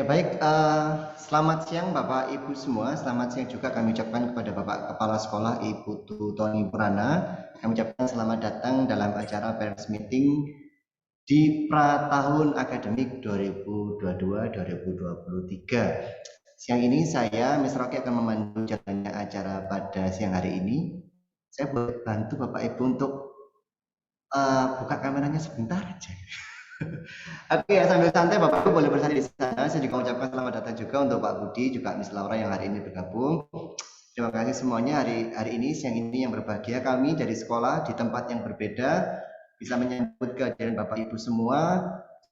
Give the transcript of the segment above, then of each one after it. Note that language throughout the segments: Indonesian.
baik. Selamat siang Bapak Ibu semua. Selamat siang juga kami ucapkan kepada Bapak Kepala Sekolah Ibu Tony Purana. Kami ucapkan selamat datang dalam acara parents meeting di tahun akademik 2022-2023. Siang ini saya, Mr. Rocky, akan memandu jalannya acara pada siang hari ini. Saya boleh bantu Bapak Ibu untuk buka kameranya sebentar aja. Oke, ya, sambil santai Bapak Ibu boleh bersantai di sana. Saya juga mengucapkan selamat datang juga untuk Pak Budi, juga Miss Laura yang hari ini bergabung. Terima kasih semuanya hari ini, siang ini yang berbahagia. Kami dari sekolah di tempat yang berbeda bisa menyambut kehadiran Bapak Ibu semua.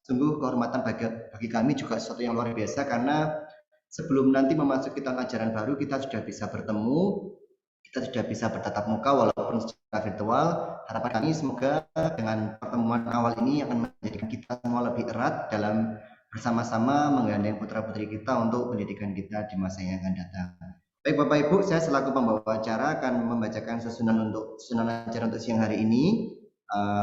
Sungguh kehormatan bagi kami juga sesuatu yang luar biasa, karena sebelum nanti memasuki tahun ajaran baru kita sudah bisa bertemu, kita sudah bisa bertatap muka walaupun secara virtual. Harapan kami semoga dengan pertemuan awal ini akan menjadikan kita semua lebih erat dalam bersama-sama menggandeng putra-putri kita untuk pendidikan kita di masa yang akan datang. Baik Bapak Ibu, saya selaku pembawa acara akan membacakan susunan acara untuk siang hari ini.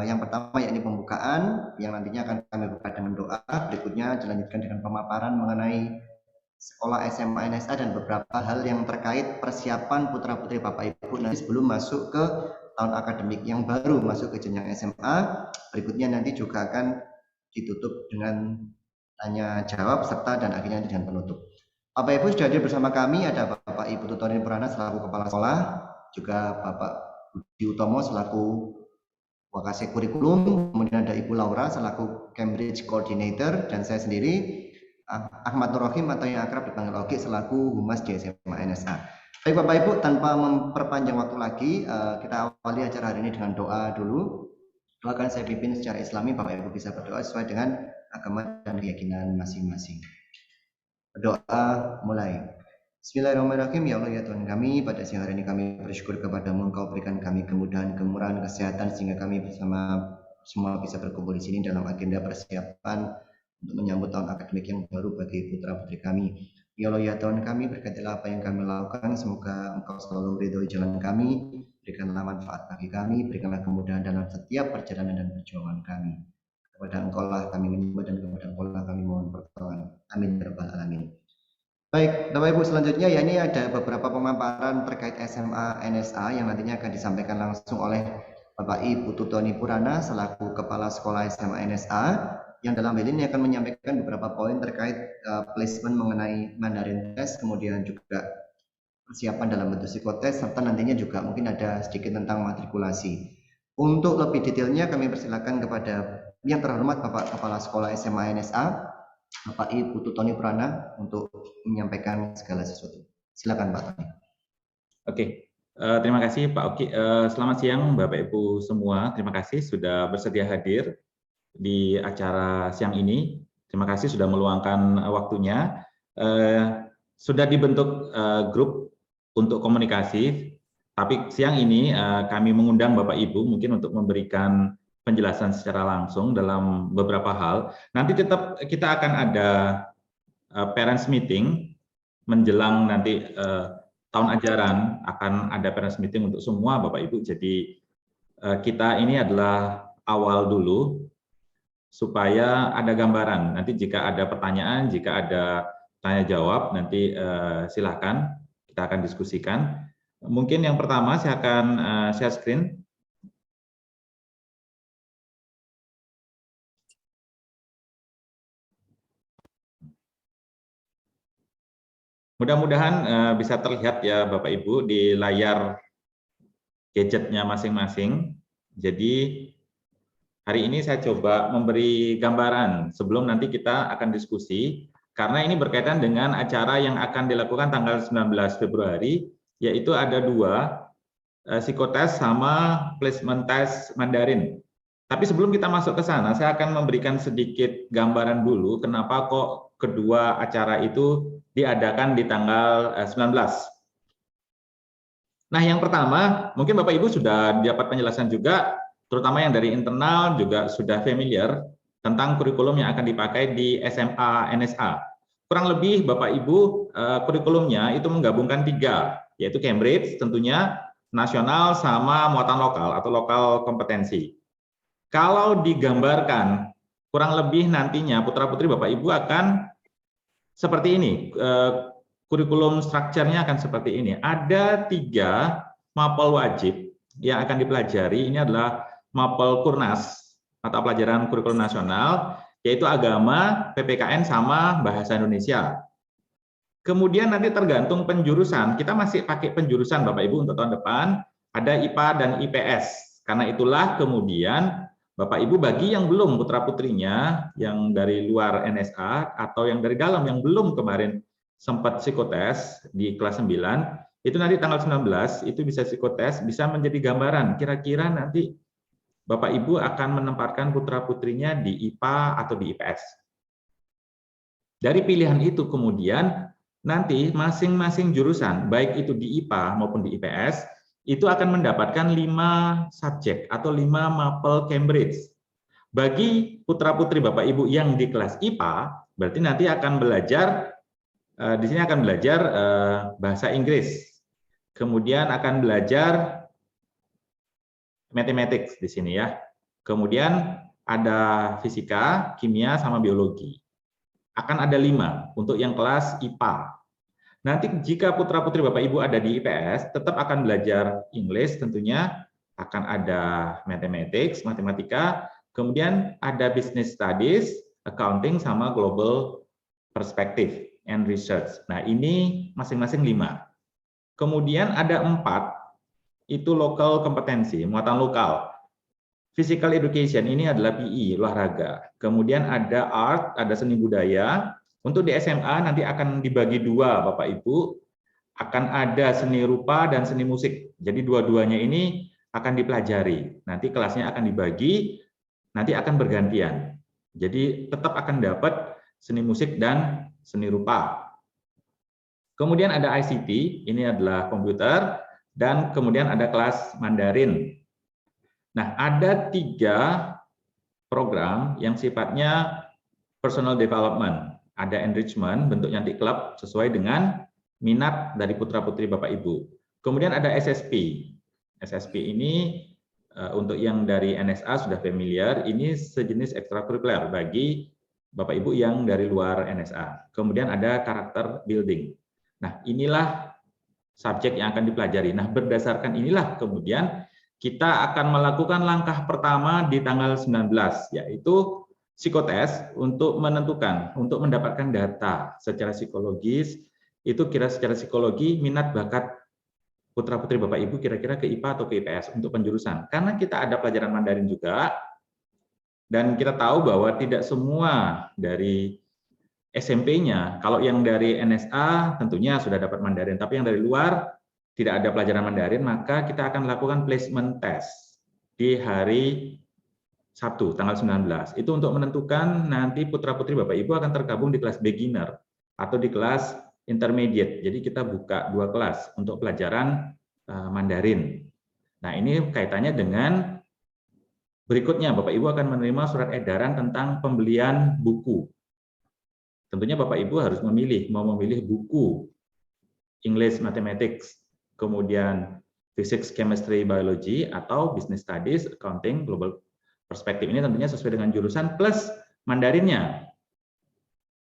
Yang pertama yakni pembukaan, yang nantinya akan kami buka dengan doa. Berikutnya dilanjutkan dengan pemaparan mengenai sekolah SMA NSA dan beberapa hal yang terkait persiapan putra-putri Bapak Ibu nanti sebelum masuk ke tahun akademik yang baru, masuk ke jenjang SMA. Berikutnya nanti juga akan ditutup dengan tanya jawab serta dan akhirnya dengan penutup. Bapak Ibu sudah hadir bersama kami, ada Bapak Ibu Tony Purana selaku Kepala Sekolah, juga Bapak Budi Utomo selaku Wakasek Kurikulum, kemudian ada Ibu Laura selaku Cambridge Coordinator, dan saya sendiri Ahmad Nur Rohim atau yang akrab dipanggil Oki selaku Humas di SMA NSA. Baik Bapak Ibu, tanpa memperpanjang waktu lagi, kita awali acara hari ini dengan doa dulu. Doa akan saya pimpin secara Islami, Bapak Ibu bisa berdoa sesuai dengan agama dan keyakinan masing-masing. Berdoa mulai. Bismillahirrahmanirrahim. Ya Allah ya Tuhan kami, pada siang hari ini kami bersyukur kepadamu, Engkau berikan kami kemudahan, kemurahan, kesehatan sehingga kami bersama semua bisa berkumpul di sini dalam agenda persiapan untuk menyambut tahun akademik yang baru bagi putra-putri kami. Ya Allah ya Tuhan kami, berkatilah apa yang kami lakukan, semoga Engkau selalu ridhoi jalan kami, berikanlah manfaat bagi kami, berikanlah kemudahan dalam setiap perjalanan dan perjuangan kami. Kepada Engkau lah kami menyembah dan kepada Engkau lah kami mohon pertolongan. Amin ya rabbal alamin. Baik, Bapak Ibu, selanjutnya ya ini ada beberapa pemaparan terkait SMA NSA yang nantinya akan disampaikan langsung oleh Bapak Ibu Tony Purana selaku Kepala Sekolah SMA NSA, yang dalam hal ini akan menyampaikan beberapa poin terkait placement mengenai Mandarin Test, kemudian juga persiapan dalam bentuk psikotes, serta nantinya juga mungkin ada sedikit tentang matrikulasi. Untuk lebih detailnya kami persilakan kepada yang terhormat Bapak Kepala Sekolah SMA NSA, Bapak Ibu Tony Purana, untuk menyampaikan segala sesuatu. Silakan Pak Tony. Oke, terima kasih Pak Oki. Selamat siang Bapak Ibu semua. Terima kasih sudah bersedia hadir di acara siang ini. Terima kasih sudah meluangkan waktunya. Sudah dibentuk grup untuk komunikasi, tapi siang ini kami mengundang Bapak Ibu mungkin untuk memberikan penjelasan secara langsung dalam beberapa hal. Nanti tetap kita akan ada parents meeting menjelang nanti tahun ajaran, akan ada parents meeting untuk semua Bapak Ibu. Jadi kita ini adalah awal dulu supaya ada gambaran. Nanti jika ada pertanyaan, jika ada tanya jawab, nanti silakan kita akan diskusikan. Mungkin yang pertama saya akan share screen. Mudah-mudahan bisa terlihat ya Bapak Ibu di layar gadgetnya masing-masing. Jadi hari ini saya coba memberi gambaran sebelum nanti kita akan diskusi, karena ini berkaitan dengan acara yang akan dilakukan tanggal 19 Februari, yaitu ada dua, psikotes sama placement test Mandarin. Tapi sebelum kita masuk ke sana, saya akan memberikan sedikit gambaran dulu kenapa kok kedua acara itu diadakan di tanggal 19. Nah, yang pertama, mungkin Bapak Ibu sudah dapat penjelasan juga, terutama yang dari internal juga sudah familiar tentang kurikulum yang akan dipakai di SMA NSA. Kurang lebih Bapak Ibu kurikulumnya itu menggabungkan 3, yaitu Cambridge tentunya, nasional sama muatan lokal atau lokal kompetensi. Kalau digambarkan, kurang lebih nantinya putra-putri Bapak Ibu akan seperti ini. Kurikulum strukturnya akan seperti ini. Ada 3 mapel wajib yang akan dipelajari. Ini adalah mapel Kurnas, mata pelajaran kurikulum nasional, yaitu agama, PPKN, sama bahasa Indonesia. Kemudian nanti tergantung penjurusan. Kita masih pakai penjurusan Bapak Ibu untuk tahun depan. Ada IPA dan IPS. Karena itulah kemudian Bapak Ibu bagi yang belum putra-putrinya, yang dari luar NSA atau yang dari dalam yang belum kemarin sempat psikotes di kelas 9, itu nanti tanggal 19 itu bisa psikotes, bisa menjadi gambaran kira-kira nanti Bapak Ibu akan menempatkan putra-putrinya di IPA atau di IPS. Dari pilihan itu kemudian nanti masing-masing jurusan, baik itu di IPA maupun di IPS, itu akan mendapatkan 5 subjek atau 5 mapel Cambridge. Bagi putra-putri Bapak Ibu yang di kelas IPA, berarti nanti akan belajar, di sini akan belajar bahasa Inggris, kemudian akan belajar matematik di sini ya, kemudian ada fisika, kimia, sama biologi. Akan ada 5 untuk yang kelas IPA. Nanti jika putra-putri Bapak Ibu ada di IPS, tetap akan belajar English tentunya, akan ada matematika, kemudian ada business studies, accounting, sama global perspective and research. Nah, ini masing-masing 5. Kemudian ada 4, itu local kompetensi, muatan lokal. Physical education ini adalah PE, olahraga. Kemudian ada art, ada seni budaya. Untuk di SMA nanti akan dibagi 2, Bapak Ibu. Akan ada seni rupa dan seni musik. Jadi dua-duanya ini akan dipelajari. Nanti kelasnya akan dibagi, nanti akan bergantian. Jadi tetap akan dapat seni musik dan seni rupa. Kemudian ada ICT, ini adalah komputer, dan kemudian ada kelas Mandarin. Nah, ada 3 program yang sifatnya personal development. Ada enrichment, bentuknya nanti klub sesuai dengan minat dari putra-putri Bapak Ibu. Kemudian ada SSP. SSP ini untuk yang dari NSA sudah familiar, ini sejenis ekstrakurikuler bagi Bapak Ibu yang dari luar NSA. Kemudian ada karakter building. Nah, inilah subjek yang akan dipelajari. Nah, berdasarkan inilah kemudian kita akan melakukan langkah pertama di tanggal 19, yaitu psikotes untuk menentukan, untuk mendapatkan data secara psikologis, itu kira secara psikologi minat bakat putra-putri Bapak Ibu kira-kira ke IPA atau ke IPS untuk penjurusan. Karena kita ada pelajaran Mandarin juga, dan kita tahu bahwa tidak semua dari SMP-nya, kalau yang dari NSA tentunya sudah dapat Mandarin, tapi yang dari luar tidak ada pelajaran Mandarin, maka kita akan lakukan placement test di hari Sabtu, tanggal 19. Itu untuk menentukan nanti putra-putri Bapak Ibu akan tergabung di kelas beginner atau di kelas intermediate. Jadi kita buka 2 kelas untuk pelajaran Mandarin. Nah, ini kaitannya dengan berikutnya, Bapak Ibu akan menerima surat edaran tentang pembelian buku. Tentunya Bapak Ibu harus memilih, mau memilih buku English, Mathematics, kemudian Physics, Chemistry, Biology, atau Business Studies, Accounting, Global Perspective. Ini tentunya sesuai dengan jurusan plus Mandarinnya.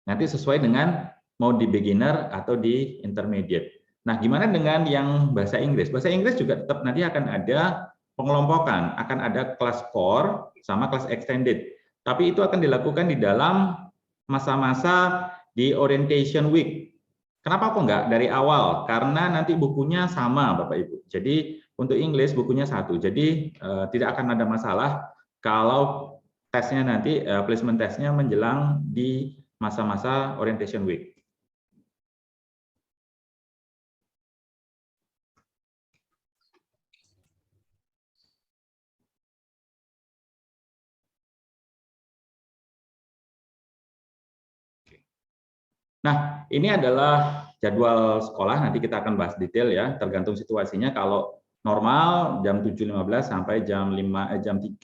Nanti sesuai dengan mau di beginner atau di intermediate. Nah, gimana dengan yang bahasa Inggris? Bahasa Inggris juga tetap nanti akan ada pengelompokan, akan ada kelas core sama kelas extended. Tapi itu akan dilakukan di dalam masa-masa di orientation week. Kenapa kok enggak dari awal? Karena nanti bukunya sama, Bapak Ibu. Jadi untuk English bukunya 1. Jadi tidak akan ada masalah kalau tesnya nanti placement tesnya menjelang di masa-masa orientation week. Nah, ini adalah jadwal sekolah, nanti kita akan bahas detail ya, tergantung situasinya. Kalau normal jam 7.15 sampai jam 3.15.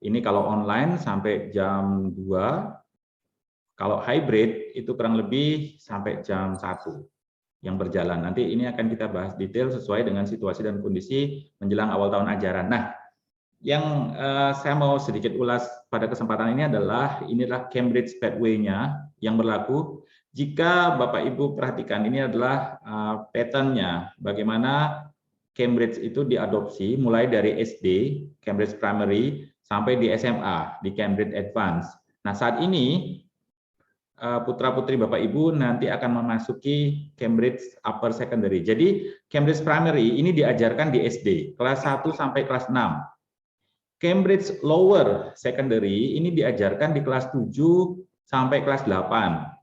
Ini kalau online sampai jam 2. Kalau hybrid itu kurang lebih sampai jam 1 yang berjalan. Nanti ini akan kita bahas detail sesuai dengan situasi dan kondisi menjelang awal tahun ajaran. Nah, yang saya mau sedikit ulas pada kesempatan ini inilah Cambridge Pathway-nya yang berlaku. Jika Bapak Ibu perhatikan, ini adalah pattern-nya, bagaimana Cambridge itu diadopsi mulai dari SD, Cambridge Primary, sampai di SMA, di Cambridge Advanced. Nah, saat ini putra-putri Bapak Ibu nanti akan memasuki Cambridge Upper Secondary. Jadi Cambridge Primary ini diajarkan di SD, kelas 1 sampai kelas 6. Cambridge Lower Secondary ini diajarkan di kelas 7 sampai kelas 8.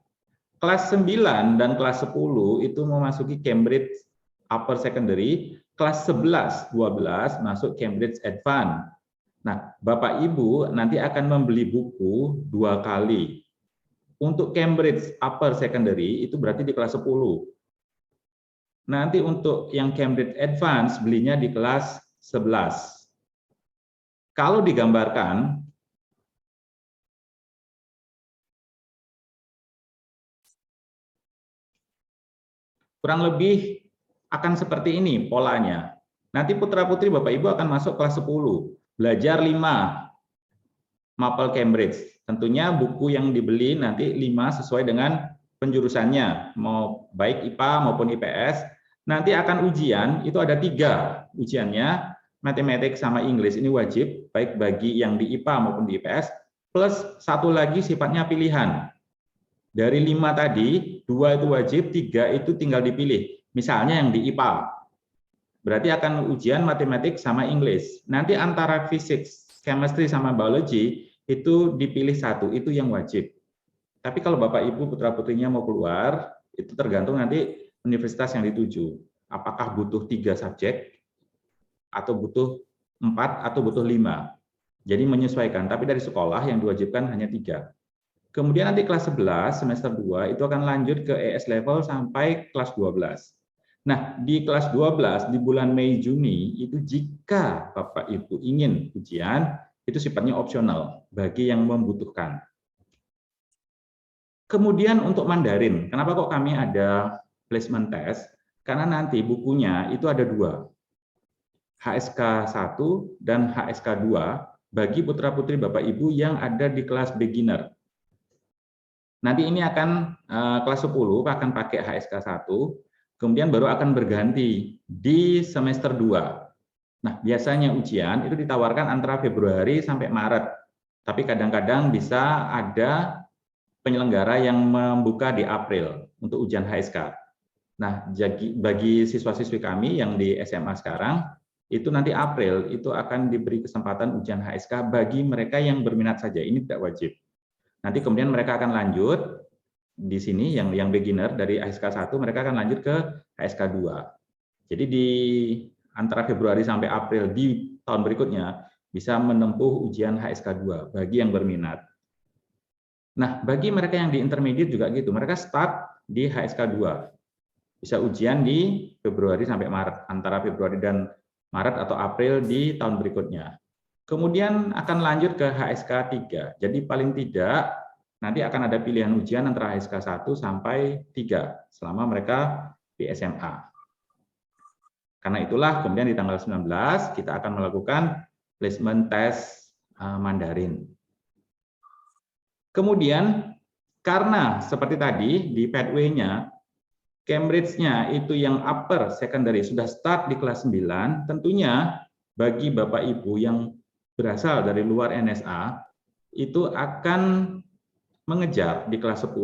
Kelas 9 dan kelas 10 itu memasuki Cambridge Upper Secondary, kelas 11, 12 masuk Cambridge Advanced. Nah, Bapak Ibu nanti akan membeli buku 2 kali. Untuk Cambridge Upper Secondary itu berarti di kelas 10. Nanti untuk yang Cambridge Advanced belinya di kelas 11. Kalau digambarkan, kurang lebih akan seperti ini polanya. Nanti putra-putri Bapak Ibu akan masuk kelas 10, belajar 5 Maple Cambridge. Tentunya buku yang dibeli nanti 5 sesuai dengan penjurusannya, mau baik IPA maupun IPS. Nanti akan ujian, itu ada 3 ujiannya, matematik sama English ini wajib, baik bagi yang di IPA maupun di IPS, plus 1 lagi sifatnya pilihan. Dari 5 tadi, 2 itu wajib, 3 itu tinggal dipilih. Misalnya yang di IPA, berarti akan ujian matematik sama English. Nanti antara physics, chemistry sama biology, itu dipilih 1, itu yang wajib. Tapi kalau Bapak Ibu putra-putrinya mau keluar, itu tergantung nanti universitas yang dituju. Apakah butuh 3 subjek, atau butuh 4, atau butuh 5. Jadi menyesuaikan, tapi dari sekolah yang diwajibkan hanya 3. Kemudian nanti kelas 11, semester 2, itu akan lanjut ke ES level sampai kelas 12. Nah, di kelas 12, di bulan Mei, Juni, itu jika Bapak Ibu ingin ujian, itu sifatnya opsional bagi yang membutuhkan. Kemudian untuk Mandarin, kenapa kok kami ada placement test? Karena nanti bukunya itu ada 2, HSK 1 dan HSK 2 bagi putra-putri Bapak Ibu yang ada di kelas beginner. Nanti ini akan kelas 10 akan pakai HSK 1, kemudian baru akan berganti di semester 2. Nah, biasanya ujian itu ditawarkan antara Februari sampai Maret, tapi kadang-kadang bisa ada penyelenggara yang membuka di April untuk ujian HSK. Nah, bagi siswa-siswi kami yang di SMA sekarang, itu nanti April itu akan diberi kesempatan ujian HSK bagi mereka yang berminat saja, ini tidak wajib. Nanti kemudian mereka akan lanjut di sini yang beginner dari HSK 1 mereka akan lanjut ke HSK 2. Jadi di antara Februari sampai April di tahun berikutnya bisa menempuh ujian HSK 2 bagi yang berminat. Nah, bagi mereka yang di intermediate juga gitu, mereka start di HSK 2. Bisa ujian di Februari sampai Maret, antara Februari dan Maret atau April di tahun berikutnya. Kemudian akan lanjut ke HSK 3. Jadi paling tidak nanti akan ada pilihan ujian antara HSK 1 sampai 3 selama mereka di SMA. Karena itulah kemudian di tanggal 19 kita akan melakukan placement test Mandarin. Kemudian karena seperti tadi di pathway-nya Cambridge-nya itu yang upper secondary sudah start di kelas 9, tentunya bagi Bapak Ibu yang berasal dari luar NSA itu akan mengejar di kelas 10.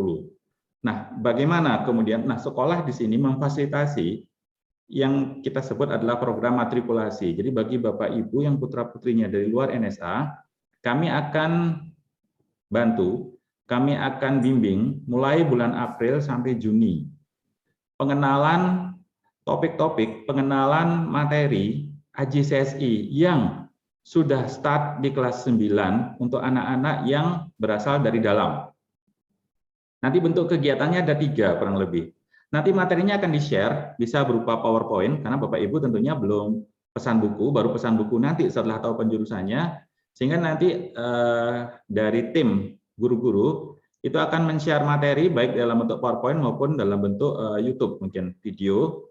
Nah, bagaimana kemudian sekolah di sini memfasilitasi yang kita sebut adalah program matrikulasi. Jadi bagi Bapak Ibu yang putra-putrinya dari luar NSA, kami akan bantu, kami akan bimbing mulai bulan April sampai Juni. Pengenalan topik-topik, pengenalan materi AJCSI yang sudah start di kelas 9 untuk anak-anak yang berasal dari dalam. Nanti bentuk kegiatannya ada 3 kurang lebih. Nanti materinya akan di-share, bisa berupa PowerPoint, karena Bapak Ibu tentunya belum pesan buku, baru pesan buku nanti setelah tahu penjurusannya, sehingga nanti dari tim guru-guru itu akan men-share materi baik dalam bentuk PowerPoint maupun dalam bentuk YouTube, mungkin video,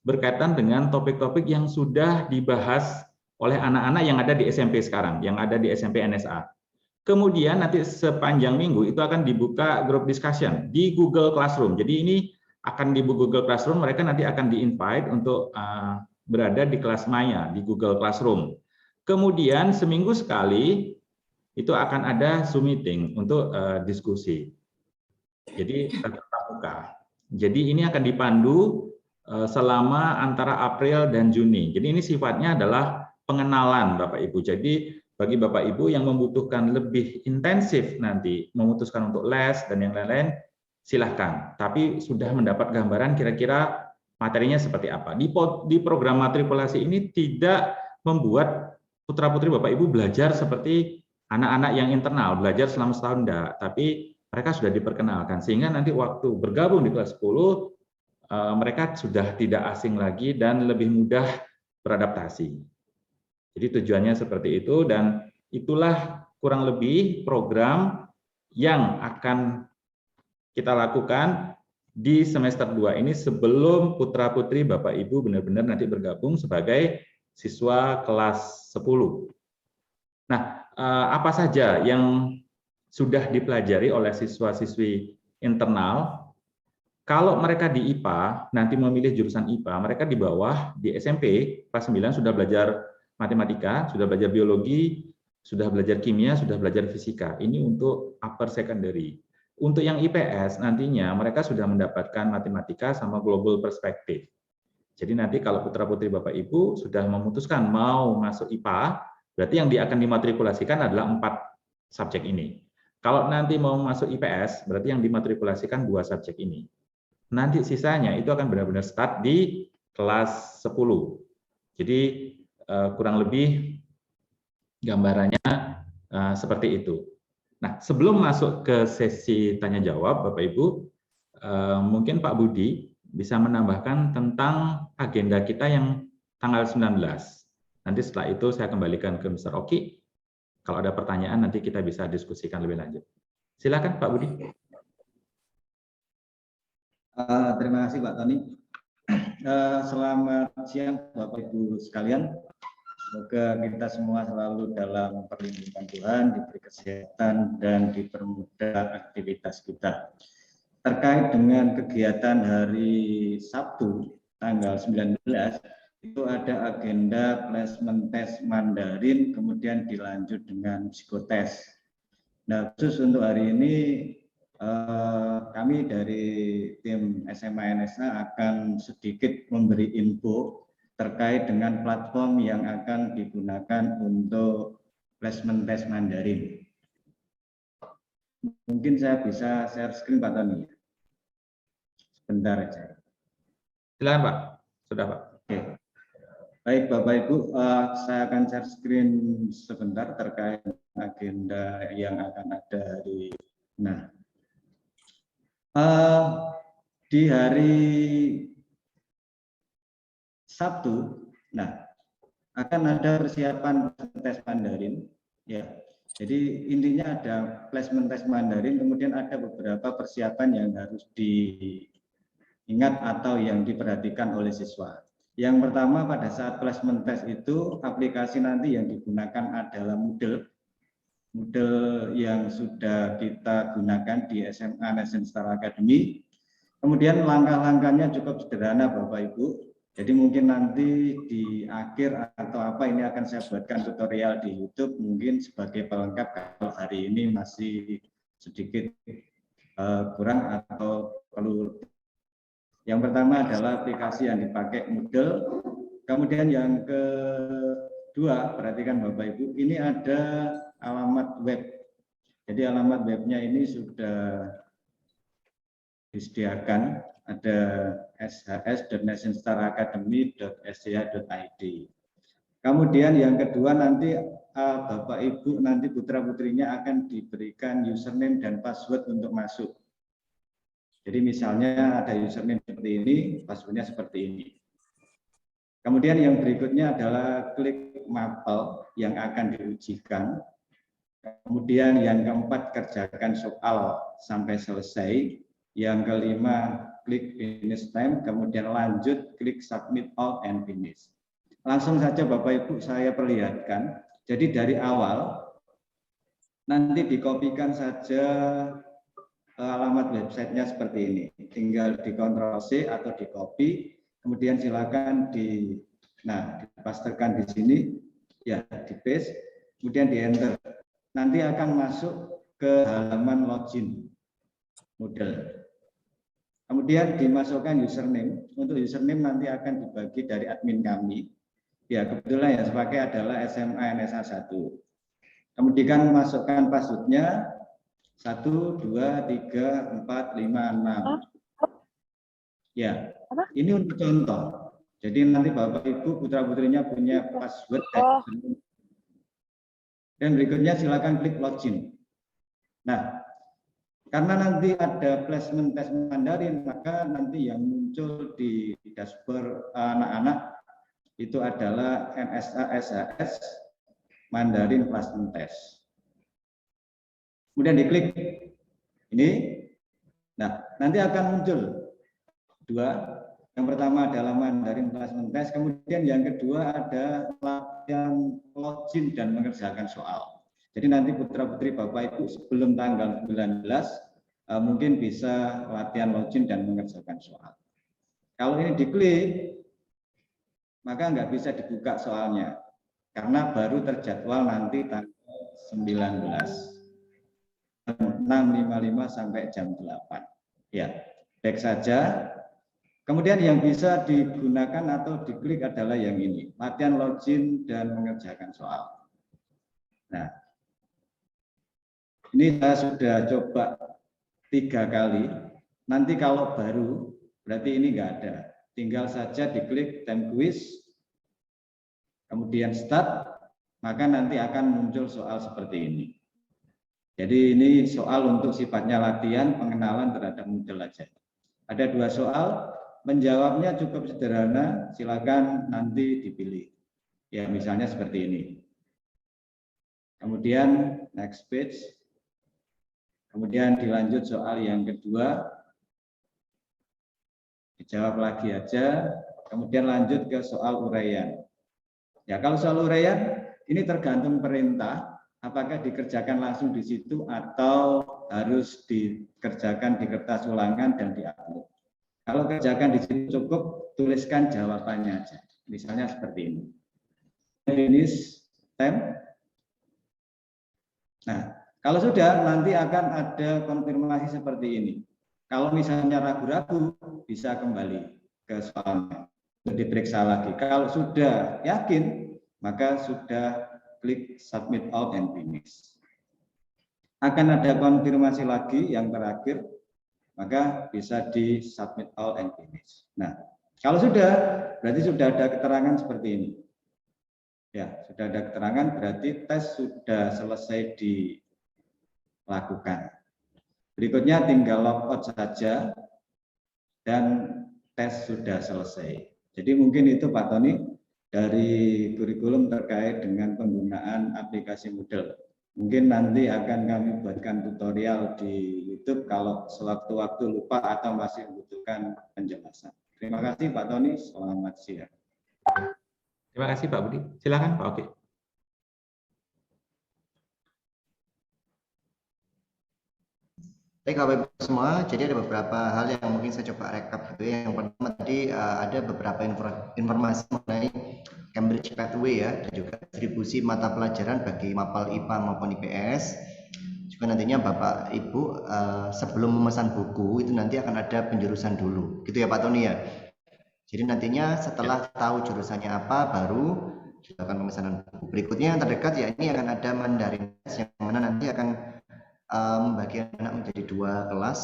berkaitan dengan topik-topik yang sudah dibahas oleh anak-anak yang ada di SMP sekarang, yang ada di SMP NSA. Kemudian nanti sepanjang minggu itu akan dibuka group discussion di Google Classroom. Jadi ini akan di Google Classroom, mereka nanti akan di-invite untuk berada di kelas maya di Google Classroom. Kemudian seminggu sekali itu akan ada Zoom meeting untuk diskusi. Jadi tatap muka. Jadi ini akan dipandu selama antara April dan Juni. Jadi ini sifatnya adalah pengenalan Bapak Ibu. Jadi bagi Bapak Ibu yang membutuhkan lebih intensif nanti memutuskan untuk les dan yang lain-lain, silahkan. Tapi sudah mendapat gambaran kira-kira materinya seperti apa. Di program matrikulasi ini tidak membuat putra-putri Bapak Ibu belajar seperti anak-anak yang internal, belajar selama setahun enggak, tapi mereka sudah diperkenalkan sehingga nanti waktu bergabung di kelas 10 mereka sudah tidak asing lagi dan lebih mudah beradaptasi. Jadi tujuannya seperti itu dan itulah kurang lebih program yang akan kita lakukan di semester 2 ini sebelum putra-putri Bapak Ibu benar-benar nanti bergabung sebagai siswa kelas 10. Nah, apa saja yang sudah dipelajari oleh siswa-siswi internal? Kalau mereka di IPA, nanti memilih jurusan IPA, mereka di bawah, di SMP, kelas 9 sudah belajar matematika, sudah belajar biologi, sudah belajar kimia, sudah belajar fisika. Ini untuk upper secondary. Untuk yang IPS, nantinya mereka sudah mendapatkan matematika sama global perspective. Jadi nanti kalau putra-putri Bapak Ibu sudah memutuskan mau masuk IPA, berarti yang akan dimatrikulasikan adalah 4 subjek ini. Kalau nanti mau masuk IPS, berarti yang dimatrikulasikan 2 subjek ini. Nanti sisanya itu akan benar-benar start di kelas 10. Jadi kurang lebih gambarannya seperti itu. Nah, sebelum masuk ke sesi tanya jawab, Bapak Ibu, mungkin Pak Budi bisa menambahkan tentang agenda kita yang tanggal 19. Nanti setelah itu saya kembalikan ke Mr. Oki. Kalau ada pertanyaan nanti kita bisa diskusikan lebih lanjut. Silakan Pak Budi. Terima kasih Pak Tony. Selamat siang Bapak Ibu sekalian. Semoga kita semua selalu dalam perlindungan Tuhan, diberi kesehatan dan dipermudah aktivitas kita. Terkait dengan kegiatan hari Sabtu tanggal 19 itu ada agenda placement test Mandarin, kemudian dilanjut dengan psikotes. Nah, khusus untuk hari ini kami dari tim SMA NSA akan sedikit memberi info terkait dengan platform yang akan digunakan untuk placement test Mandarin. Mungkin saya bisa share screen Pak Tony. Sebentar aja. Silakan Pak, sudah Pak. Oke. Baik Bapak Ibu, saya akan share screen sebentar terkait agenda yang akan ada hari. Nah, di hari Sabtu, nah akan ada persiapan tes Mandarin, ya. Jadi intinya ada placement tes Mandarin, kemudian ada beberapa persiapan yang harus diingat atau yang diperhatikan oleh siswa. Yang pertama pada saat placement test itu aplikasi nanti yang digunakan adalah Moodle yang sudah kita gunakan di SMA Nation Star Academy. Kemudian langkah-langkahnya cukup sederhana Bapak Ibu. Jadi mungkin nanti di akhir atau apa ini akan saya buatkan tutorial di YouTube mungkin sebagai pelengkap kalau hari ini masih sedikit kurang atau perlu. Yang pertama adalah aplikasi yang dipakai Moodle. Kemudian yang kedua, perhatikan Bapak Ibu, ini ada alamat web. Jadi alamat webnya ini sudah disediakan, ada shs.nationstarakademy.sch.id. Kemudian yang kedua nanti Bapak Ibu nanti putra-putrinya akan diberikan username dan password untuk masuk. Jadi misalnya ada username seperti ini, passwordnya seperti ini. Kemudian yang berikutnya adalah klik mapel yang akan diujikan. Kemudian yang keempat kerjakan soal sampai selesai. Yang kelima klik finish time, kemudian lanjut klik submit all and finish. langsung saja Bapak Ibu saya perlihatkan. Jadi dari awal nanti dikopikan saja alamat websitenya seperti ini. Tinggal di Ctrl C atau di copy, kemudian silakan dipastekan di sini, ya di paste, kemudian di enter. Nanti akan masuk ke halaman login Moodle. Kemudian dimasukkan username. Untuk username nanti akan dibagi dari admin kami. Ya, kebetulan yang saya pakai adalah SMA NSA 1. Kemudian masukkan passwordnya 1, 2, 3, 4, 5, 6. Ya, ini untuk contoh. Jadi nanti Bapak Ibu putra-putrinya punya password. Dan berikutnya silakan klik login. Nah, karena nanti ada placement tes Mandarin, maka nanti yang muncul di dashboard anak-anak itu adalah MSA SAS Mandarin Placement Test. Kemudian diklik ini. Nah, nanti akan muncul dua. Yang pertama adalah Mandarin Placement Test, kemudian yang kedua ada latihan login dan mengerjakan soal. Jadi nanti putra-putri Bapak Ibu sebelum tanggal 19 mungkin bisa latihan login dan mengerjakan soal. Kalau ini diklik, maka nggak bisa dibuka soalnya, karena baru terjadwal nanti tanggal 19. 6.55 sampai jam 8. Ya, back saja. Kemudian yang bisa digunakan atau diklik adalah yang ini, latihan login dan mengerjakan soal. Nah, ini saya sudah coba 3 kali. Nanti kalau baru, berarti ini nggak ada. Tinggal saja diklik time quiz, kemudian start, maka nanti akan muncul soal seperti ini. Jadi ini soal untuk sifatnya latihan, pengenalan terhadap Moodle aja. Ada 2 soal, menjawabnya cukup sederhana, silakan nanti dipilih. Ya, misalnya seperti ini. Kemudian next page. Kemudian dilanjut soal yang kedua. Dijawab lagi aja. Kemudian lanjut ke soal uraian. Ya, kalau soal uraian ini tergantung perintah, apakah dikerjakan langsung di situ atau harus dikerjakan di kertas ulangan dan diupload. Kalau kerjakan di situ cukup tuliskan jawabannya aja. Misalnya seperti ini. Finish time. Nah, kalau sudah nanti akan ada konfirmasi seperti ini. Kalau misalnya ragu-ragu bisa kembali ke soalnya untuk diperiksa lagi. Kalau sudah yakin maka sudah klik submit all and finish. Akan ada konfirmasi lagi yang terakhir, maka bisa di submit all and finish. Nah, kalau sudah, berarti sudah ada keterangan seperti ini. Ya, sudah ada keterangan berarti tes sudah selesai dilakukan. Berikutnya tinggal logout saja dan tes sudah selesai. Jadi mungkin itu Pak Tony dari kurikulum terkait dengan penggunaan aplikasi Moodle. Mungkin nanti akan kami buatkan tutorial di YouTube kalau sewaktu-waktu lupa atau masih membutuhkan penjelasan. Terima kasih Pak Tony, selamat siang. Terima kasih Pak Budi. Silakan Pak Oki. Baik Bapak Ibu semua, jadi ada beberapa hal yang mungkin saya coba rekap gitu ya. Yang pertama tadi ada beberapa informasi mengenai Cambridge Pathway ya, dan juga distribusi mata pelajaran bagi mapel IPA maupun IPS. Juga nantinya Bapak Ibu sebelum memesan buku itu nanti akan ada penjurusan dulu, gitu ya Pak Tony ya. Jadi nantinya setelah tahu jurusannya apa baru dilakukan pemesanan buku. Berikutnya yang terdekat ya ini akan ada Mandarin yang mana nanti akan membagi anak menjadi 2 kelas,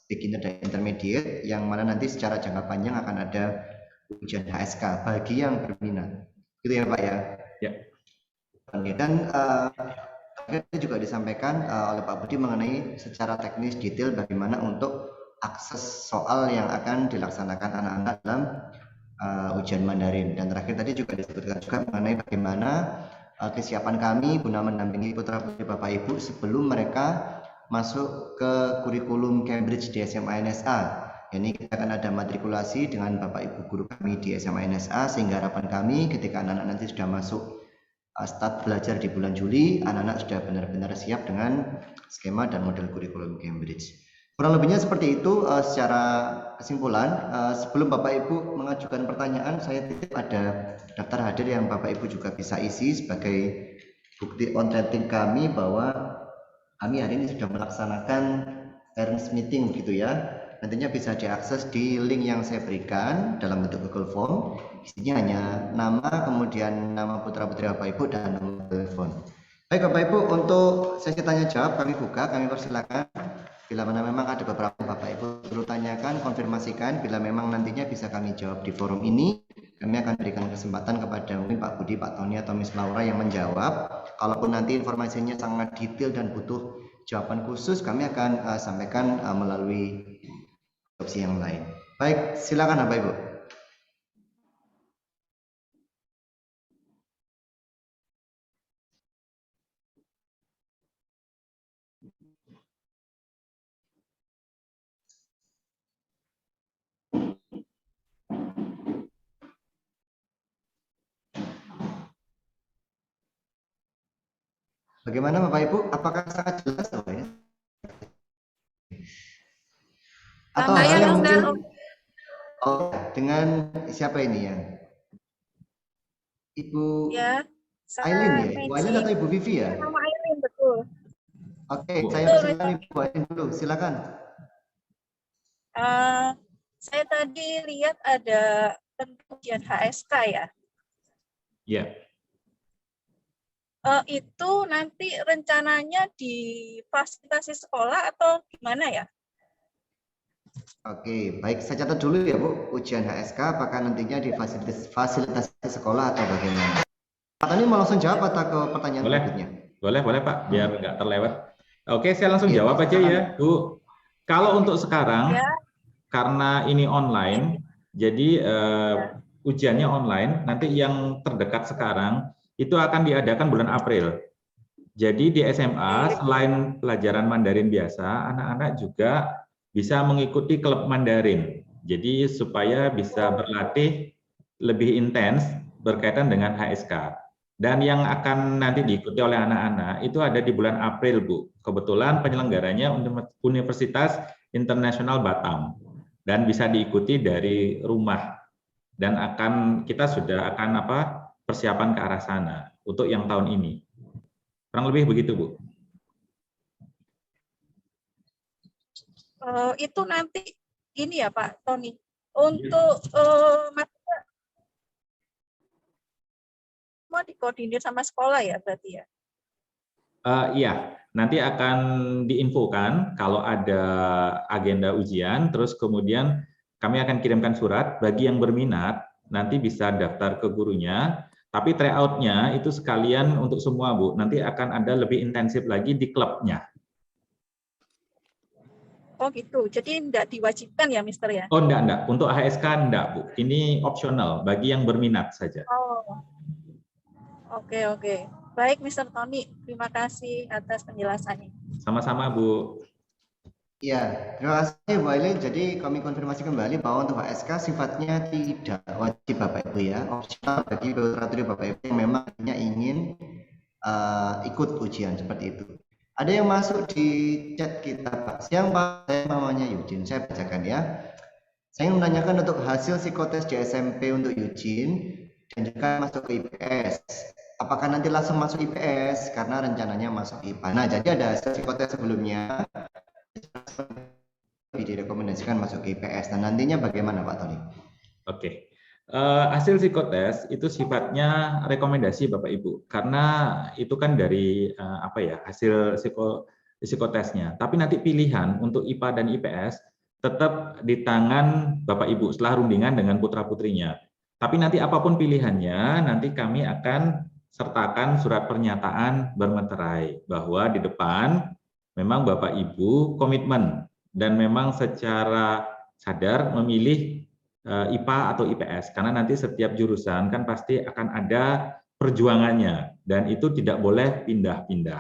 beginner dan intermediate, yang mana nanti secara jangka panjang akan ada ujian HSK bagi yang berminat. Gitu ya Pak ya? Ya. Dan juga disampaikan oleh Pak Budi mengenai secara teknis detail bagaimana untuk akses soal yang akan dilaksanakan anak-anak dalam ujian Mandarin. Dan terakhir tadi juga disebutkan juga mengenai bagaimana kesiapan kami guna mendampingi putra-putri Bapak Ibu sebelum mereka masuk ke kurikulum Cambridge di SMA NSA, Ini kita akan ada matrikulasi dengan Bapak Ibu guru kami di SMA NSA, sehingga harapan kami ketika anak-anak nanti sudah masuk start belajar di bulan Juli, anak-anak sudah benar-benar siap dengan skema dan model kurikulum Cambridge. Kurang lebihnya seperti itu. Secara kesimpulan, sebelum Bapak Ibu mengajukan pertanyaan, saya titip ada daftar hadir yang Bapak Ibu juga bisa isi sebagai bukti on rating kami bahwa kami hari ini sudah melaksanakan parents meeting begitu ya. Nantinya bisa diakses di link yang saya berikan dalam bentuk Google Form. Isinya hanya nama, kemudian nama putra-putri Bapak Ibu dan nomor telepon. Baik Bapak Ibu, untuk sesi tanya jawab kami buka, kami persilakan. Bila mana memang ada beberapa Bapak Ibu perlu tanyakan, konfirmasikan. Bila memang nantinya bisa kami jawab di forum ini, kami akan berikan kesempatan kepada mungkin Pak Budi, Pak Tony, atau Miss Laura yang menjawab. Kalaupun nanti informasinya sangat detail dan butuh jawaban khusus, kami akan sampaikan melalui opsi yang lain. Baik, silakan Bapak Ibu. Bagaimana Bapak Ibu? Apakah sangat jelas Bapak ya? Atau hal yang mungkin dengan siapa ini ya? Ibu ya, Aileen ya? Ibu Aileen atau Ibu Vivi ya? Sama Aileen, betul. Oke, saya persilakan Ibu Aileen dulu, silakan. Saya tadi lihat ada ujian HSK ya. Iya. Itu nanti rencananya difasilitasi sekolah atau gimana ya? Oke, baik, saya catat dulu ya Bu, ujian HSK apakah nantinya difasilitasi sekolah atau bagaimana? Pak Tony mau langsung jawab atau ke pertanyaan berikutnya? Boleh Pak, biar nggak terlewat. Oke, saya langsung jawab aja ya Bu. Kalau untuk sekarang, karena ini online, jadi ujiannya online, nanti yang terdekat sekarang, itu akan diadakan bulan April. Jadi di SMA, selain pelajaran Mandarin biasa, anak-anak juga bisa mengikuti klub Mandarin. Jadi supaya bisa berlatih lebih intens berkaitan dengan HSK. Dan yang akan nanti diikuti oleh anak-anak itu ada di bulan April, Bu. Kebetulan penyelenggaranya Universitas Internasional Batam. Dan bisa diikuti dari rumah. Dan kita sudah akan persiapan ke arah sana untuk yang tahun ini. Kurang lebih begitu, Bu. Itu nanti ini ya Pak Tony, untuk mau dikoordinir sama sekolah ya berarti ya? Iya, nanti akan diinfokan kalau ada agenda ujian, terus kemudian kami akan kirimkan surat bagi yang berminat, nanti bisa daftar ke gurunya, tapi tryout-nya itu sekalian untuk semua, Bu. Nanti akan ada lebih intensif lagi di klubnya. Oh gitu, jadi enggak diwajibkan ya Mister ya? Oh enggak. Untuk HSK enggak, Bu. Ini opsional bagi yang berminat saja. Oh, oke. Baik Mister Tony, terima kasih atas penjelasannya. Sama-sama Bu. Ya, terima kasih Bu Aileen. Jadi kami konfirmasi kembali bahwa untuk HSK sifatnya tidak wajib Bapak Ibu ya, opsional bagi putra-putri Bapak Ibu yang memang ingin ikut ujian seperti itu. Ada yang masuk di chat kita Pak. Siang Pak, saya namanya Eugene. Saya bacakan ya. Saya ingin menanyakan untuk hasil psikotes di SMP untuk Eugene dan juga masuk ke IPS. Apakah nanti langsung masuk IPS karena rencananya masuk IPA? Nah, jadi ada hasil psikotes sebelumnya direkomendasikan masuk ke IPS. Nah, nantinya bagaimana Pak Tony? Oke. Hasil psikotes itu sifatnya rekomendasi Bapak Ibu, karena itu kan dari hasil psikotesnya. Tapi nanti pilihan untuk IPA dan IPS tetap di tangan Bapak Ibu setelah rundingan dengan putra-putrinya. Tapi nanti apapun pilihannya, nanti kami akan sertakan surat pernyataan bermeterai bahwa di depan memang Bapak Ibu komitmen dan memang secara sadar memilih IPA atau IPS, karena nanti setiap jurusan kan pasti akan ada perjuangannya dan itu tidak boleh pindah-pindah.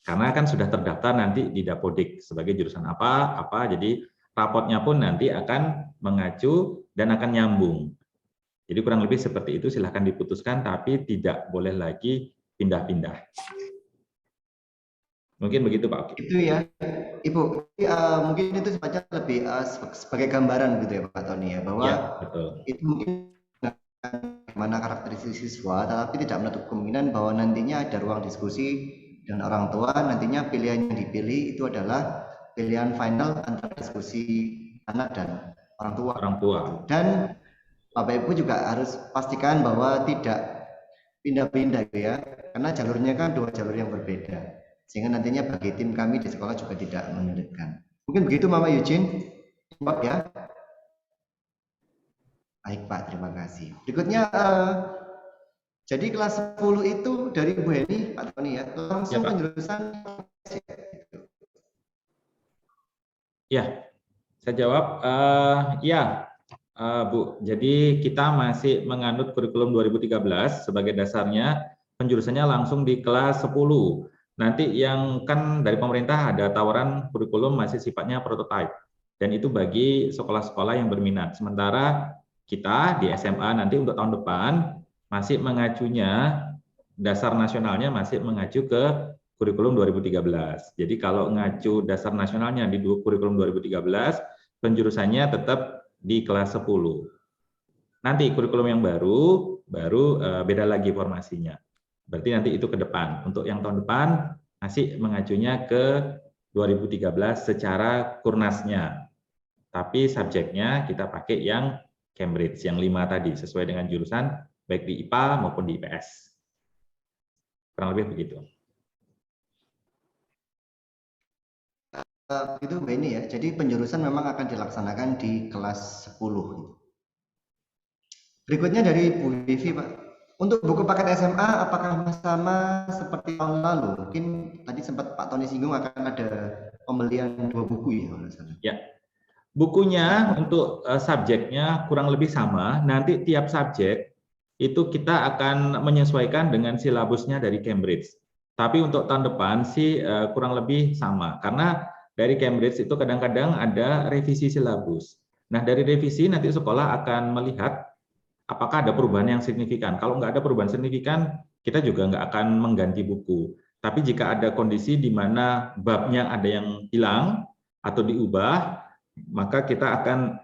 Karena kan sudah terdaftar nanti di Dapodik sebagai jurusan apa, jadi rapotnya pun nanti akan mengacu dan akan nyambung. Jadi kurang lebih seperti itu, silahkan diputuskan, tapi tidak boleh lagi pindah-pindah. Mungkin begitu Pak Oki. Itu ya, Ibu. Mungkin itu semacam lebih sebagai gambaran gitu ya Pak Tony ya, bahwa Ya, betul. itu mungkin bagaimana karakteristik siswa, tetapi tidak menutup kemungkinan bahwa nantinya ada ruang diskusi dan orang tua, nantinya pilihan yang dipilih itu adalah pilihan final antara diskusi anak dan orang tua. Orang tua. Dan Bapak Ibu juga harus pastikan bahwa tidak pindah-pindah ya, karena jalurnya kan dua jalur yang berbeda, sehingga nantinya bagi tim kami di sekolah juga tidak menyulitkan. Mungkin begitu Mama Eugene, Pak ya. Baik Pak, terima kasih. Berikutnya, jadi kelas 10 itu dari Bu Heni, Pak Tony ya, langsung Ya, Pak. penjurusan. Ya, saya jawab. Ya, Bu. Jadi kita masih menganut kurikulum 2013 sebagai dasarnya, penjurusannya langsung di kelas 10. Nanti yang kan dari pemerintah ada tawaran kurikulum masih sifatnya prototype. Dan itu bagi sekolah-sekolah yang berminat. Sementara kita di SMA nanti untuk tahun depan masih mengacunya, dasar nasionalnya masih mengacu ke kurikulum 2013. Jadi kalau ngacu dasar nasionalnya di kurikulum 2013, penjurusannya tetap di kelas 10. Nanti kurikulum yang baru beda lagi formasinya. Berarti nanti itu ke depan. Untuk yang tahun depan masih mengacunya ke 2013 secara kurnasnya. Tapi subjeknya kita pakai yang Cambridge, yang 5 tadi, sesuai dengan jurusan baik di IPA maupun di IPS. Kurang lebih begitu. Itu Mbak ini ya, jadi penjurusan memang akan dilaksanakan di kelas 10. Berikutnya dari Bu Vivi Pak. Untuk buku paket SMA, apakah sama seperti tahun lalu? Mungkin tadi sempat Pak Tony singgung akan ada pembelian 2 buku ya kalau salah. Ya, bukunya untuk subjeknya kurang lebih sama. Nanti tiap subjek itu kita akan menyesuaikan dengan silabusnya dari Cambridge. Tapi untuk tahun depan sih kurang lebih sama. Karena dari Cambridge itu kadang-kadang ada revisi silabus. Nah, dari revisi nanti sekolah akan melihat apakah ada perubahan yang signifikan. Kalau nggak ada perubahan signifikan, kita juga nggak akan mengganti buku. Tapi jika ada kondisi di mana babnya ada yang hilang atau diubah, maka kita akan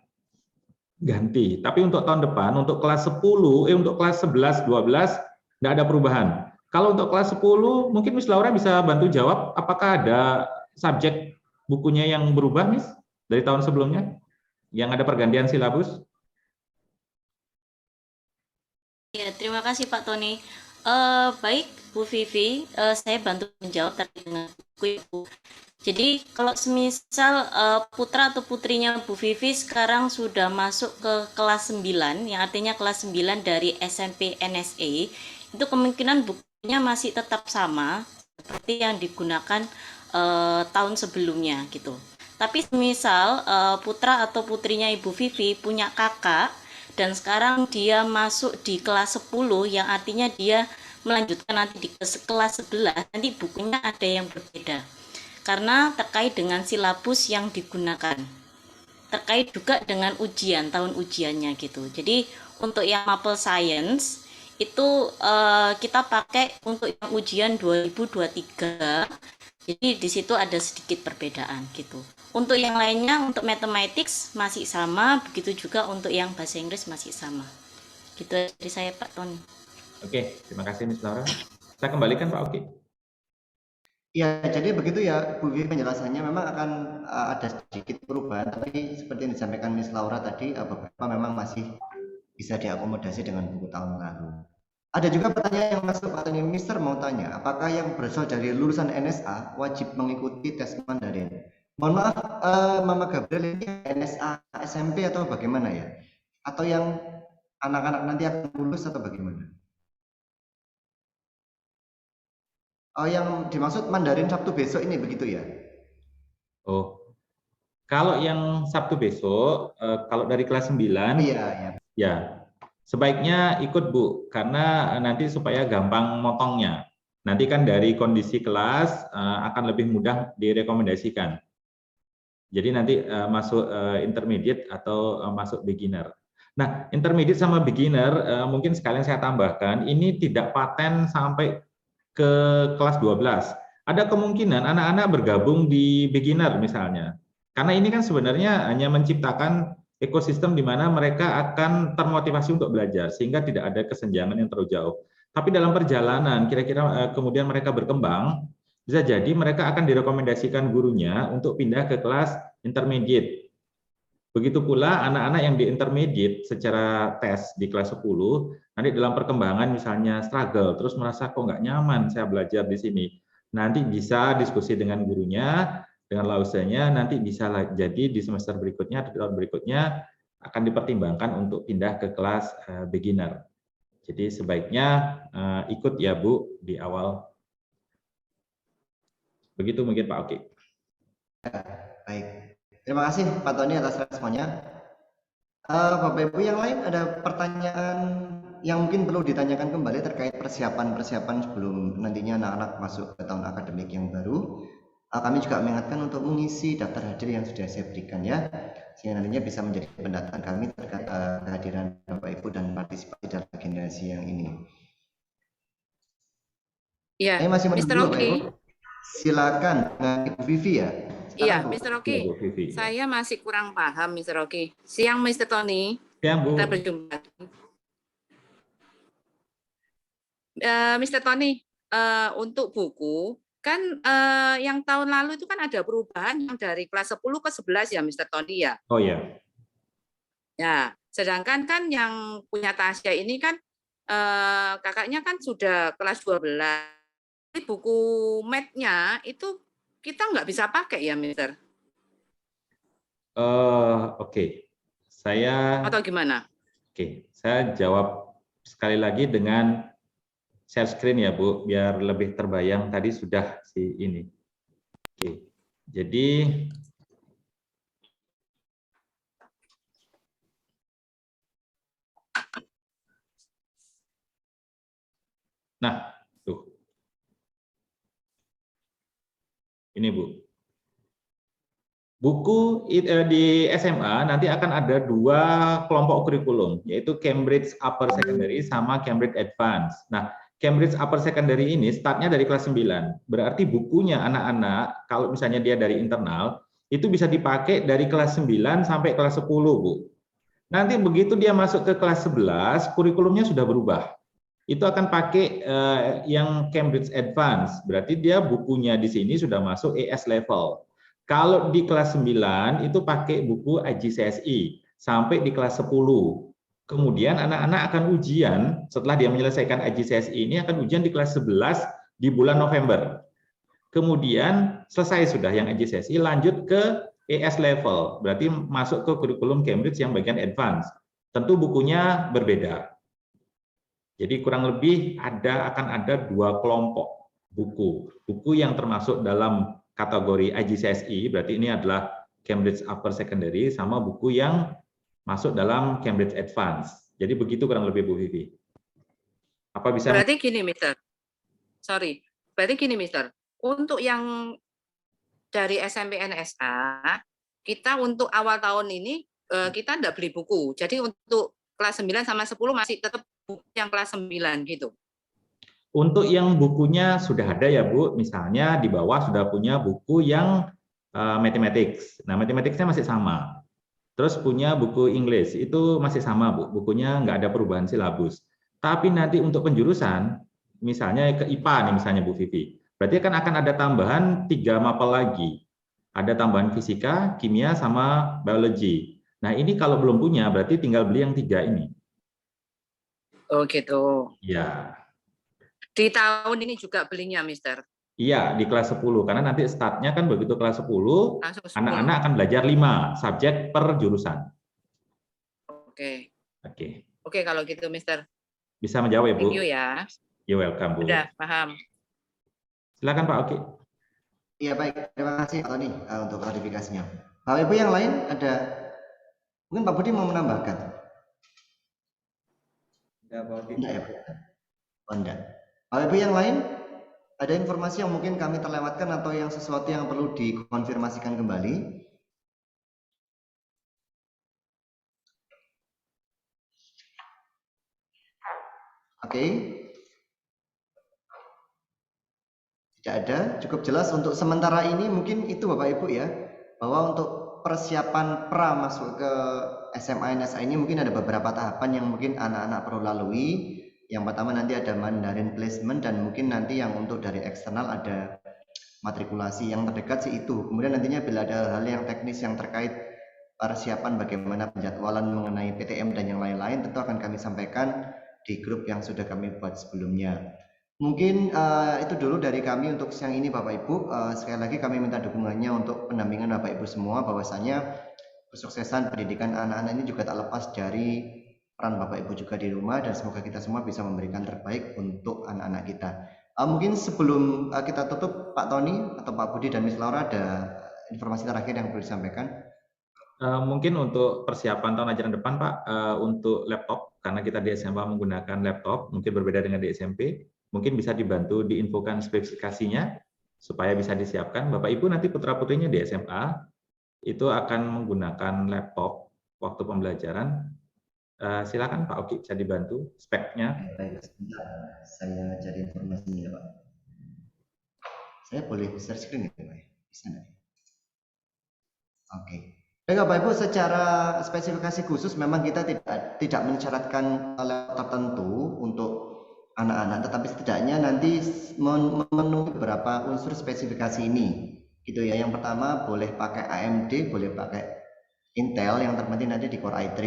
ganti. Tapi untuk tahun depan, untuk kelas 10, untuk kelas 11, 12, nggak ada perubahan. Kalau untuk kelas 10, mungkin Miss Laura bisa bantu jawab, apakah ada subjek bukunya yang berubah, Miss, dari tahun sebelumnya? Yang ada pergantian silabus? Ya, terima kasih Pak Tony. Baik Bu Vivi, saya bantu menjawab terkait dengan buku Ibu. Jadi kalau semisal putra atau putrinya Bu Vivi sekarang sudah masuk ke kelas 9, yang artinya kelas 9 dari SMP NSA, itu kemungkinan bukunya masih tetap sama seperti yang digunakan tahun sebelumnya gitu. Tapi semisal putra atau putrinya Ibu Vivi punya kakak dan sekarang dia masuk di kelas 10, yang artinya dia melanjutkan nanti di kelas 11, nanti bukunya ada yang berbeda. Karena terkait dengan silabus yang digunakan. Terkait juga dengan ujian, tahun ujiannya gitu. Jadi untuk yang Maple Science, itu kita pakai untuk yang ujian 2023. Jadi di situ ada sedikit perbedaan gitu. Untuk yang lainnya, untuk mathematics masih sama, begitu juga untuk yang bahasa Inggris masih sama. Gitu dari saya Pak Tony. Oke, terima kasih Miss Laura. Saya kembalikan Pak Oki. Ya, jadi begitu ya Bu Vivi penjelasannya, memang akan ada sedikit perubahan, tapi seperti yang disampaikan Miss Laura tadi, beberapa memang masih bisa diakomodasi dengan buku tahun lalu. Ada juga pertanyaan yang masuk, Pak Tony, Mister mau tanya, apakah yang berasal dari lulusan NSA wajib mengikuti tes Mandarin? Mohon maaf, Mama Gabriel, ini NSA SMP atau bagaimana ya? Atau yang anak-anak nanti akan lulus atau bagaimana? Oh, yang dimaksud Mandarin Sabtu besok ini begitu ya? Oh, kalau yang Sabtu besok, kalau dari kelas 9, Iya, ya. ya sebaiknya ikut Bu, karena nanti supaya gampang motongnya. Nanti kan dari kondisi kelas akan lebih mudah direkomendasikan. Jadi nanti masuk intermediate atau masuk beginner. Nah, intermediate sama beginner mungkin sekalian saya tambahkan, ini tidak paten sampai ke kelas 12. Ada kemungkinan anak-anak bergabung di beginner misalnya. Karena ini kan sebenarnya hanya menciptakan ekosistem di mana mereka akan termotivasi untuk belajar, sehingga tidak ada kesenjangan yang terlalu jauh. Tapi dalam perjalanan, kira-kira kemudian mereka berkembang, bisa jadi mereka akan direkomendasikan gurunya untuk pindah ke kelas intermediate. Begitu pula anak-anak yang di intermediate secara tes di kelas 10, nanti dalam perkembangan misalnya struggle, terus merasa kok nggak nyaman saya belajar di sini. Nanti bisa diskusi dengan gurunya, dengan lausenya, nanti bisa jadi di semester berikutnya, di tahun berikutnya akan dipertimbangkan untuk pindah ke kelas beginner. Jadi sebaiknya ikut ya Bu di awal. Begitu mungkin Pak Oki. Baik. Terima kasih Pak Tony atas responnya. Bapak Ibu yang lain ada pertanyaan yang mungkin perlu ditanyakan kembali terkait persiapan-persiapan sebelum nantinya anak-anak masuk ke tahun akademik yang baru. Kami juga mengingatkan untuk mengisi daftar hadir yang sudah saya berikan ya, sehingga nantinya bisa menjadi pendataan kami terkait kehadiran Bapak Ibu dan partisipasi dalam agenda siang ini. Iya, Masih Mr. menunggu Bapak Oki. Ibu. Silakan Ibu Vivi ya. Iya, Mr. Oki. Saya masih kurang paham, Mr. Oki. Siang, Mr. Tony. Siang, Bu. Kita berjumpa. Mr. Tony, untuk buku, kan yang tahun lalu itu kan ada perubahan yang dari kelas 10 ke 11 ya, Mr. Tony ya? Oh ya. Ya, sedangkan kan yang punya Tasya ini kan kakaknya kan sudah kelas 12. Jadi buku math-nya itu kita nggak bisa pakai ya, Mister? Oke. Saya Atau gimana? Oke, saya jawab sekali lagi dengan share screen ya Bu, biar lebih terbayang tadi sudah si ini. Oke. Jadi nah, tuh. Ini Bu. Buku di SMA nanti akan ada 2 kelompok kurikulum, yaitu Cambridge Upper Secondary sama Cambridge Advanced. Nah, Cambridge Upper Secondary ini startnya dari kelas 9. Berarti bukunya anak-anak, kalau misalnya dia dari internal, itu bisa dipakai dari kelas 9 sampai kelas 10, Bu. Nanti begitu dia masuk ke kelas 11, kurikulumnya sudah berubah. Itu akan pakai yang Cambridge Advanced, berarti dia bukunya di sini sudah masuk ES level. Kalau di kelas 9 itu pakai buku IGCSE sampai di kelas 10. Kemudian anak-anak akan ujian setelah dia menyelesaikan IGCSE ini akan ujian di kelas 11 di bulan November. Kemudian selesai sudah yang IGCSE lanjut ke ES level, berarti masuk ke kurikulum Cambridge yang bagian advance. Tentu bukunya berbeda. Jadi kurang lebih akan ada 2 kelompok buku. Buku yang termasuk dalam kategori IGCSE, berarti ini adalah Cambridge Upper Secondary, sama buku yang masuk dalam Cambridge Advance. Jadi begitu kurang lebih Bu Vivi. Apa bisa? Berarti gini, Mister. Sorry. Berarti gini, Mister. Untuk yang dari SMP NSA, kita untuk awal tahun ini kita tidak beli buku. Jadi untuk kelas 9 sama 10 masih tetap buku yang kelas 9 gitu. Untuk yang bukunya sudah ada ya Bu, misalnya di bawah sudah punya buku yang mathematics. Nah, mathematicsnya masih sama. Terus punya buku English, itu masih sama Bu, bukunya nggak ada perubahan silabus. Tapi nanti untuk penjurusan, misalnya ke IPA nih misalnya Bu Vivi, berarti kan akan ada tambahan 3 mapel lagi. Ada tambahan fisika, kimia, sama biologi. Nah ini kalau belum punya, berarti tinggal beli yang 3 ini. Oh gitu. Ya. Di tahun ini juga belinya, Mister? Iya, di kelas 10. Karena nanti startnya kan begitu kelas 10, anak-anak akan belajar 5 subjek per jurusan. Oke. Oke. Oke, kalau gitu, Mister. Bisa menjawab ya, Bu? Thank you ya. You're welcome, Bu. Udah, paham. Silakan Pak Oki. Iya, baik. Terima kasih Pak Tony untuk klarifikasinya. Bapak Ibu yang lain ada, mungkin Pak Budi mau menambahkan? Enggak, Pak Oki. Enggak ya, Pak? Oh, enggak. Bapak Ibu yang lain, ada informasi yang mungkin kami terlewatkan atau yang sesuatu yang perlu dikonfirmasikan kembali? Oke. Tidak ada, cukup jelas untuk sementara ini mungkin itu Bapak Ibu ya, bahwa untuk persiapan pra masuk ke SMA NSA ini mungkin ada beberapa tahapan yang mungkin anak-anak perlu lalui. Yang pertama nanti ada Mandarin placement dan mungkin nanti yang untuk dari eksternal ada matrikulasi. Yang terdekat sih itu. Kemudian nantinya bila ada hal yang teknis yang terkait persiapan bagaimana penjadwalan mengenai PTM dan yang lain-lain tentu akan kami sampaikan di grup yang sudah kami buat sebelumnya. Mungkin itu dulu dari kami untuk siang ini Bapak Ibu. Sekali lagi kami minta dukungannya untuk pendampingan Bapak Ibu semua, bahwasanya kesuksesan pendidikan anak-anak ini juga tak lepas dari peran Bapak Ibu juga di rumah, dan semoga kita semua bisa memberikan terbaik untuk anak-anak kita. Mungkin sebelum kita tutup, Pak Tony atau Pak Budi dan Miss Laura, ada informasi terakhir yang perlu disampaikan? Mungkin untuk persiapan tahun ajaran depan Pak, untuk laptop, karena kita di SMA menggunakan laptop, mungkin berbeda dengan di SMP, mungkin bisa dibantu diinfokan spesifikasinya supaya bisa disiapkan. Bapak Ibu nanti putra-putrinya di SMA itu akan menggunakan laptop waktu pembelajaran. Silakan Pak Oki, bisa dibantu speknya. Baik, sebentar. Saya cari informasinya Pak. Saya boleh share screen ya Pak? Bisa nggak? Oke. Baik Bapak Ibu, secara spesifikasi khusus memang kita tidak mensyaratkan laptop tertentu untuk anak-anak, tetapi setidaknya nanti memenuhi beberapa unsur spesifikasi ini. Gitu ya. Yang pertama boleh pakai AMD, boleh pakai Intel, yang terpenting nanti di Core i3,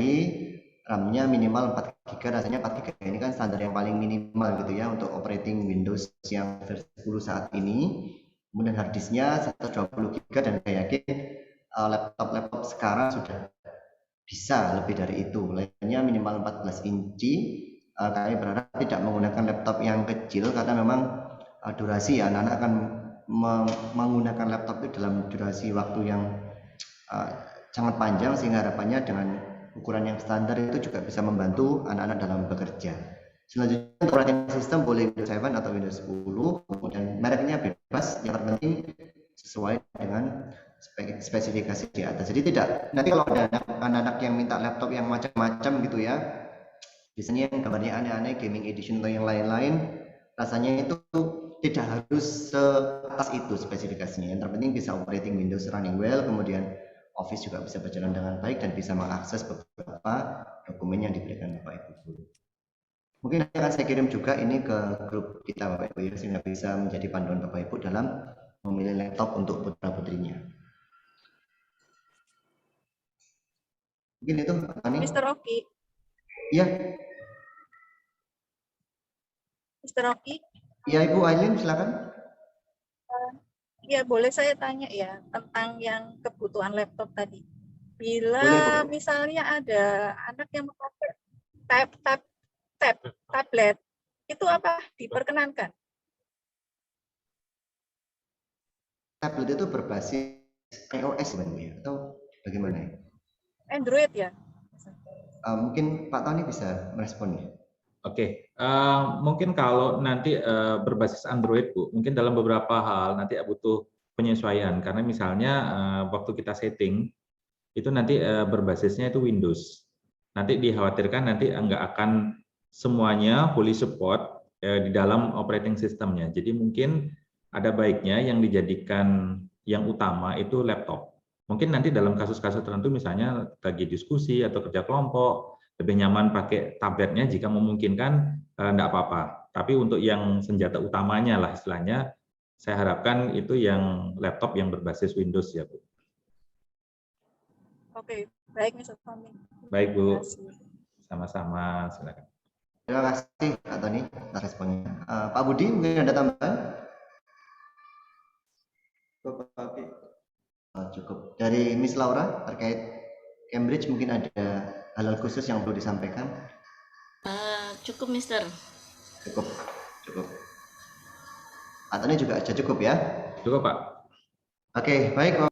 RAM-nya minimal 4 GB, rasanya 4 GB ini kan standar yang paling minimal gitu ya untuk operating Windows yang versi 10 saat ini. Kemudian hard disk-nya 120 GB, dan saya yakin laptop-laptop sekarang sudah bisa lebih dari itu. Lainnya minimal 14 inci. Kami berharap tidak menggunakan laptop yang kecil karena memang durasi anak-anak akan menggunakan laptop itu dalam durasi waktu yang sangat panjang, sehingga harapannya dengan ukuran yang standar itu juga bisa membantu anak-anak dalam bekerja. Selanjutnya operating system boleh Windows 7 atau Windows 10, kemudian mereknya bebas, yang terpenting sesuai dengan spesifikasi di atas. Jadi tidak, nanti kalau ada anak-anak yang minta laptop yang macam-macam gitu ya, biasanya yang gambarnya aneh-aneh, gaming edition atau yang lain-lain, rasanya itu tidak harus seatas itu spesifikasinya. Yang terpenting bisa operating Windows running well, kemudian Office juga bisa berjalan dengan baik dan bisa mengakses beberapa dokumen yang diberikan Bapak Ibu. Mungkin nanti akan saya kirim juga ini ke grup kita Bapak Ibu ya, sehingga bisa menjadi panduan Bapak Ibu dalam memilih laptop untuk putra-putrinya. Mungkin itu Pak Tani. Mr. Oki. Iya. Mr. Oki. Iya Ibu Aileen, silakan. Ya, boleh saya tanya ya tentang yang kebutuhan laptop tadi. Bila Boleh. misalnya ada anak yang memakai tablet, itu apa diperkenankan? Tablet itu berbasis iOS ya, atau bagaimana ya? Android ya? Mungkin Pak Tony bisa meresponnya. Oke, mungkin kalau nanti berbasis Android Bu, mungkin dalam beberapa hal nanti butuh penyesuaian, karena misalnya waktu kita setting itu nanti berbasisnya itu Windows. Nanti dikhawatirkan nanti nggak akan semuanya fully support di dalam operating systemnya. Jadi mungkin ada baiknya yang dijadikan yang utama itu laptop. Mungkin nanti dalam kasus-kasus tertentu misalnya lagi diskusi atau kerja kelompok, lebih nyaman pakai tabletnya jika memungkinkan, enggak apa-apa. Tapi untuk yang senjata utamanya lah istilahnya, saya harapkan itu yang laptop yang berbasis Windows ya Bu. Oke, baik Mr. Tony. Baik Bu, sama-sama, silakan. Terima kasih Pak Tony atas responnya. Pak Budi mungkin ada tambahan? Cukup. Dari Miss Laura terkait Cambridge mungkin ada hal khusus yang perlu disampaikan? Cukup, Mister. Cukup. Pak Tony juga aja cukup ya? Cukup Pak. Oke, baik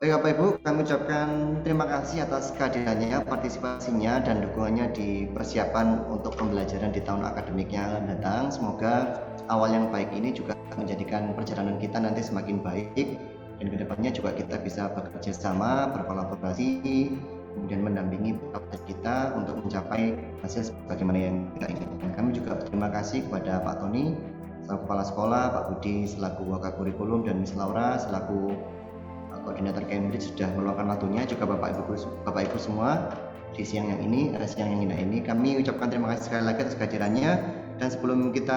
Bapak Ibu, kami ucapkan terima kasih atas kehadirannya, partisipasinya, dan dukungannya di persiapan untuk pembelajaran di tahun akademik yang akan datang. Semoga awal yang baik ini juga menjadikan perjalanan kita nanti semakin baik, dan kedepannya juga kita bisa bekerja sama, berkolaborasi, kemudian mendampingi kita untuk mencapai hasil sebagaimana yang kita inginkan. Kami juga berterima kasih kepada Pak Tony selaku Kepala Sekolah, Pak Budi selaku Wakil Kurikulum, dan Miss Laura selaku Koordinator Cambridge sudah meluangkan waktunya, juga Bapak Ibu semua di siang yang indah ini. Kami ucapkan terima kasih sekali lagi atas kehadirannya, dan sebelum kita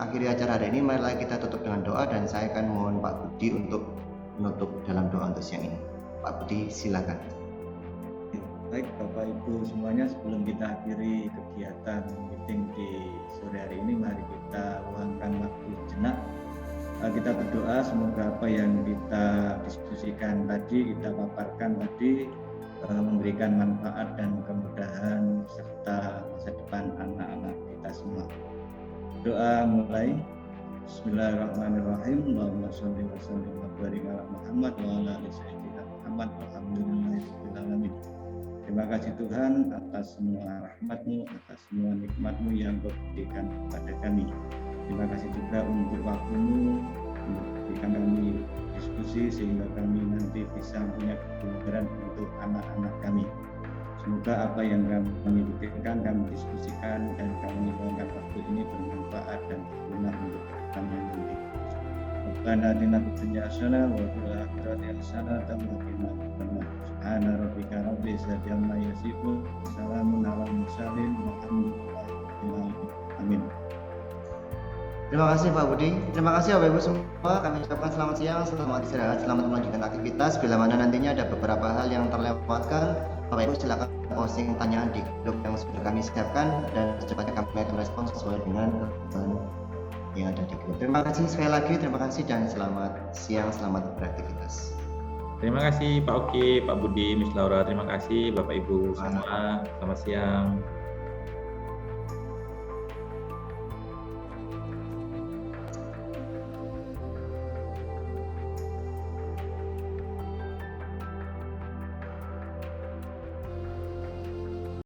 akhiri acara hari ini, marilah kita tutup dengan doa, dan saya akan mohon Pak Budi untuk menutup dalam doa untuk siang ini. Pak Budi, silakan. Baik Bapak Ibu semuanya, sebelum kita akhiri kegiatan meeting di sore hari ini, mari kita luangkan waktu sejenak. Kita berdoa semoga apa yang kita diskusikan tadi, kita paparkan tadi, memberikan manfaat dan kemudahan serta masa depan anak-anak kita semua. Doa mulai. Bismillahirrahmanirrahim. Allahumma sholli wa sallim wa barik ala Muhammad wa ala ali sayyidina Muhammad walhamdulillahirabbil alamin. Terima kasih Tuhan atas semua rahmat-Mu, atas semua nikmat-Mu yang Kau berikan kepada kami. Terima kasih juga untuk waktu-Mu, untuk berikan kami diskusi sehingga kami nanti bisa punya kebenaran untuk anak-anak kami. Semoga apa yang kami pikirkan, kami diskusikan, dan kami luangkan waktu ini bermanfaat dan berguna untuk kami nanti. Rabbana atina fid dunya hasanah wa fil akhirati hasanah wa qina adzabannar. Subhana rabbika rabbil izzati amma yasifun, salamun alal mursalin, walhamdulillahi rabbil alamin. Amin. Terima kasih Pak Budi. Terima kasih Bapak Ibu semua. Kami ucapkan selamat siang, selamat istirahat, selamat melanjutkan aktivitas. Bila mana nantinya ada beberapa hal yang terlewatkan, Bapak Ibu silakan posting pertanyaan di grup yang sudah kami siapkan, dan secepatnya kami akan respons sesuai dengan kebutuhan yang ada di grup. Terima kasih sekali lagi, terima kasih, dan selamat siang, selamat beraktivitas. Terima kasih Pak Oki, Pak Budi, Miss Laura. Terima kasih Bapak Ibu semua. Selamat siang.